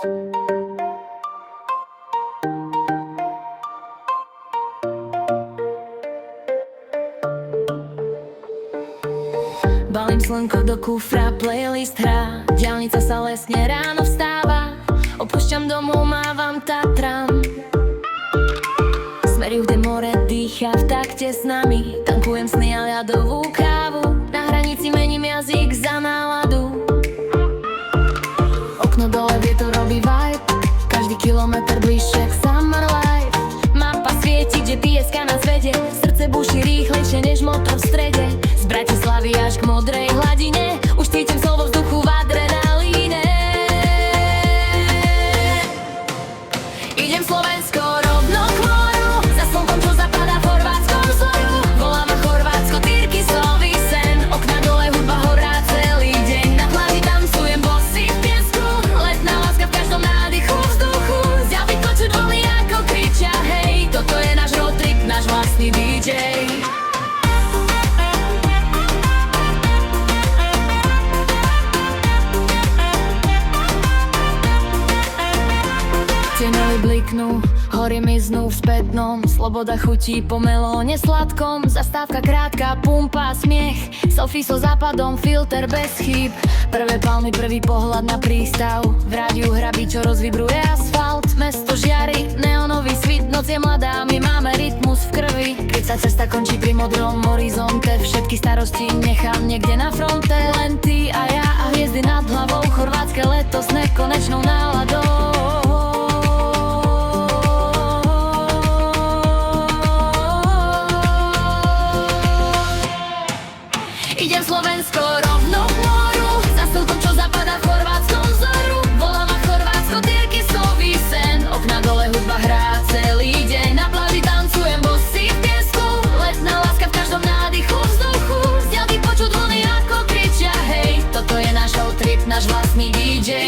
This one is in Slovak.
Balím slnko do kufra, playlist hrá, diaľnica sa lesne, ráno vstáva. Opúšťam domov, mávam Tatran. Smer juh, kde more dýcha v takte s nami. Tankujem sny a ľadovú kávu, na hranici mením jazyk za náladu. Okno dole, vietor robí vibe, každý kilometr bližšie k summer life. Mapa svieti, kde pieska na svete, srdce buší rýchlejšie než motor v strede. Z Bratislavy až k modrej hladine, už cítim slovo vzduchu v adrenalíne. Idem Slovensko rovno k moru, za slnkom, čo zapadá v chorvátskom zoru. Volám ma Chorvátsko, Tyrkisový sen, okna dole, hudba horá celý deň. Na pláži tancujem bosý v piesku, letná láska v každom nádychu vzduchu. Zďal vykočuť vlny ako kričia hej, toto je náš road trip, náš vlastný DJ. Tieňovi bliknú, hory miznú v spätnom, sloboda chutí po melóne sladkom. Zastávka krátka, pumpa, smiech, selfie so západom, filter bez chýb. Prvé palmy, prvý pohľad na prístav, v rádiu hrabí, čo rozvibruje asfalt. Mesto žiari, neonový svit, noc je mladá, my máme rytmus v krvi. Keď sa cesta končí pri modrom horizonte, všetky starosti nechám niekde na fronte. Len ty a ja a hviezdy nad hlavou, chorvátske leto s nekonečnou náladou. Idem Slovensko rovno k moru, za slnkom, čo zapadá v chorvátskom zoru. Volám ma Chorvátsko, Tyrkisový sen, okna dole, hudba hrá celý deň. Na pláži tancujem bosý v piesku, letná láska v každom nádychu vzduchu. Z diaľky počuť vlny ako kričia hej, toto je náš road trip, náš vlastný DJ.